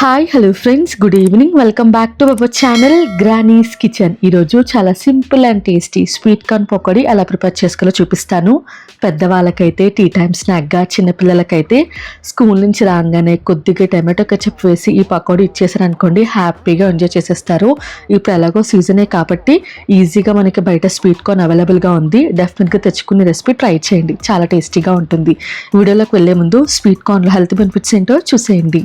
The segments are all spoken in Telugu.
Hi hello friends, good evening. Welcome back to our channel granny's kitchen. ఈరోజు చాలా simple and tasty sweet corn pakodi ఎలా ప్రిపేర్ చేసుకోవాలో చూపిస్తాను. పెద్దవాళ్ళకైతే టీ టైమ్ స్నాక్గా, చిన్నపిల్లలకైతే స్కూల్ నుంచి రాగానే కొద్దిగా టమాటో కెచప్ వేసి ఈ పకోడీ ఇచ్చేసారనుకోండి, హ్యాపీగా ఎంజాయ్ చేసేస్తారు. ఇప్పుడు ఎలాగో సీజనే కాబట్టి ఈజీగా మనకి బయట స్వీట్ కార్న్ అవైలబుల్గా ఉంది. డెఫినెట్గా తెచ్చుకునే రెసిపీ ట్రై చేయండి, చాలా టేస్టీగా ఉంటుంది. వీడియోలోకి వెళ్ళే ముందు స్వీట్ కార్న్లో హెల్త్ బెనిఫిట్స్ ఏంటో చూసేయండి.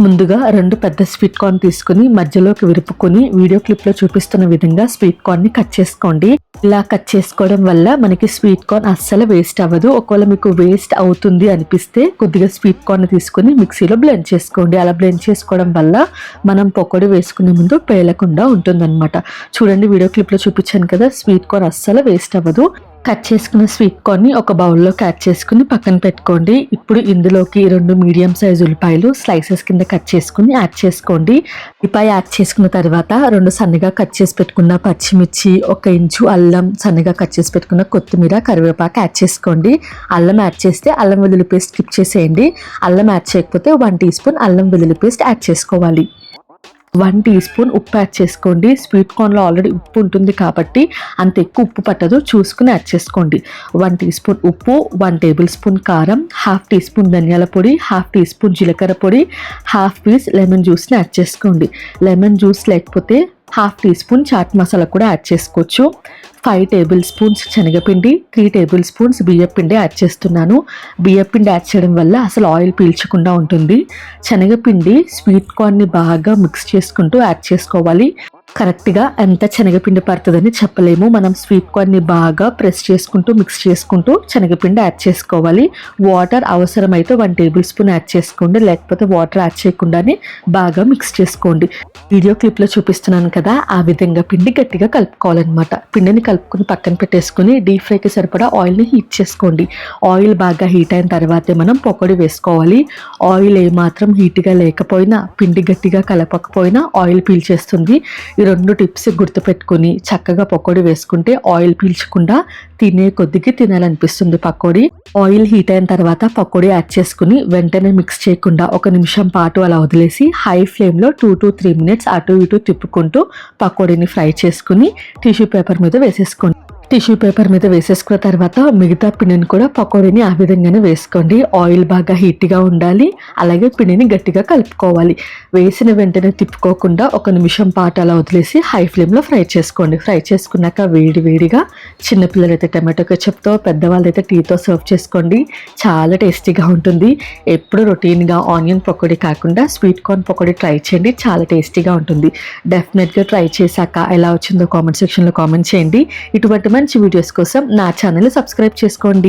ముందుగా 2 పెద్ద స్వీట్ కార్న్ తీసుకుని మధ్యలోకి విరుపుకొని వీడియో క్లిప్లో చూపిస్తున్న విధంగా స్వీట్ కార్న్ని కట్ చేసుకోండి. ఇలా కట్ చేసుకోవడం వల్ల మనకి స్వీట్ కార్న్ అస్సలు వేస్ట్ అవ్వదు. ఒకవేళ మీకు వేస్ట్ అవుతుంది అనిపిస్తే కొద్దిగా స్వీట్ కార్న్ తీసుకుని మిక్సీలో బ్లెండ్ చేసుకోండి. అలా బ్లెండ్ చేసుకోవడం వల్ల మనం పకోడీ వేసుకునే ముందు పేలకుండా ఉంటుందన్నమాట. చూడండి, వీడియో క్లిప్లో చూపించాను కదా, స్వీట్ కార్న్ అస్సలు వేస్ట్ అవ్వదు. కట్ చేసుకున్న స్వీట్ కార్న్ని ఒక బౌల్లోకి యాడ్ చేసుకుని పక్కన పెట్టుకోండి. ఇప్పుడు ఇందులోకి 2 మీడియం సైజు ఉల్లిపాయలు స్లైసెస్ కింద కట్ చేసుకుని యాడ్ చేసుకోండి. ఉల్లిపాయ యాడ్ చేసుకున్న తర్వాత 2 సన్నగా కట్ చేసి పెట్టుకున్న పచ్చిమిర్చి, 1 ఇంచు అల్లం, సన్నగా కట్ చేసి పెట్టుకున్న కొత్తిమీర, కరివేపాకు యాడ్ చేసుకోండి. అల్లం యాడ్ చేస్తే అల్లం వెల్లుల్లి పేస్ట్ స్కిప్ చేసేయండి. అల్లం యాడ్ చేయకపోతే 1 టీ స్పూన్ అల్లం వెల్లుల్లి పేస్ట్ యాడ్ చేసుకోవాలి. 1 టీ స్పూన్ ఉప్పు యాడ్ చేసుకోండి. స్వీట్ కార్న్లో ఆల్రెడీ ఉప్పు ఉంటుంది కాబట్టి అంత ఎక్కువ ఉప్పు పట్టదు, చూసుకుని యాడ్ చేసుకోండి. 1 టీ స్పూన్ ఉప్పు, 1 టేబుల్ స్పూన్ కారం, ½ టీ స్పూన్ ధనియాల పొడి, ½ టీ స్పూన్ జీలకర్ర పొడి, ½ పీస్ లెమన్ జ్యూస్ని యాడ్ చేసుకోండి. లెమన్ జ్యూస్ లేకపోతే ½ టీ స్పూన్ చాట్ మసాలా కూడా యాడ్ చేసుకోవచ్చు. 5 టేబుల్ స్పూన్స్ శనగపిండి, 3 టేబుల్ స్పూన్స్ బియ్యపిండి యాడ్ చేస్తున్నాను. బియ్యపిండి యాడ్ చేయడం వల్ల అసలు ఆయిల్ పీల్చకుండా ఉంటుంది. శనగపిండి స్వీట్ కార్న్ని బాగా మిక్స్ చేసుకుంటూ యాడ్ చేసుకోవాలి. కరెక్ట్గా ఎంత శనగపిండి పడుతుందని చెప్పలేము. మనం స్వీట్ కార్న్ని బాగా ప్రెస్ చేసుకుంటూ మిక్స్ చేసుకుంటూ శనగపిండి యాడ్ చేసుకోవాలి. వాటర్ అవసరమైతే 1 టేబుల్ స్పూన్ యాడ్ చేసుకోండి, లేకపోతే వాటర్ యాడ్ చేయకుండానే బాగా మిక్స్ చేసుకోండి. వీడియో క్లిప్లో చూపిస్తున్నాను కదా, ఆ విధంగా పిండి గట్టిగా కలుపుకోవాలన్నమాట. పిండిని కలుపుకొని పక్కన పెట్టేసుకుని డీప్ ఫ్రైకి సరిపడా ఆయిల్ని హీట్ చేసుకోండి. ఆయిల్ బాగా హీట్ అయిన తర్వాతే మనం పకోడీ వేసుకోవాలి. ఆయిల్ ఏమాత్రం హీట్గా లేకపోయినా, పిండి గట్టిగా కలపకపోయినా ఆయిల్ పీల్చేస్తుంది. ఈ 2 టిప్స్ గుర్తుపెట్టుకుని చక్కగా పకోడీ వేసుకుంటే ఆయిల్ పీల్చకుండా తినే కొద్దిగా తినాలనిపిస్తుంది పకోడీ. ఆయిల్ హీట్ అయిన తర్వాత పకోడీ యాడ్ చేసుకుని వెంటనే మిక్స్ చేయకుండా 1 నిమిషం పాటు అలా వదిలేసి హై ఫ్లేమ్లో 2 to 3 మినిట్స్ అటు ఇటు తిప్పుకుంటూ పకోడీని ఫ్రై చేసుకుని టిష్యూ పేపర్ మీద వేసేసుకోండి. టిష్యూ పేపర్ మీద వేసేసుకున్న తర్వాత మిగతా పిండిని కూడా పకోడీని ఆ విధంగానే వేసుకోండి. ఆయిల్ బాగా హీట్గా ఉండాలి, అలాగే పిండిని గట్టిగా కలుపుకోవాలి. వేసిన వెంటనే తిప్పుకోకుండా 1 నిమిషం పాటు అలా వదిలేసి హై ఫ్లేమ్లో ఫ్రై చేసుకోండి. ఫ్రై చేసుకున్నాక వేడిగా చిన్నపిల్లలైతే టమాటో కెచప్తో, పెద్దవాళ్ళైతే టీతో సర్వ్ చేసుకోండి. చాలా టేస్టీగా ఉంటుంది. ఎప్పుడు రొటీన్గా ఆనియన్ పకోడీ కాకుండా స్వీట్ కార్న్ పకోడీ ట్రై చేయండి, చాలా టేస్టీగా ఉంటుంది. డెఫినెట్గా ట్రై చేశాక ఎలా వచ్చిందో కామెంట్ సెక్షన్లో కామెంట్ చేయండి. ఇటువంటి మంచి వీడియోస్ కోసం నా ఛానల్ సబ్స్క్రైబ్ చేసుకోండి.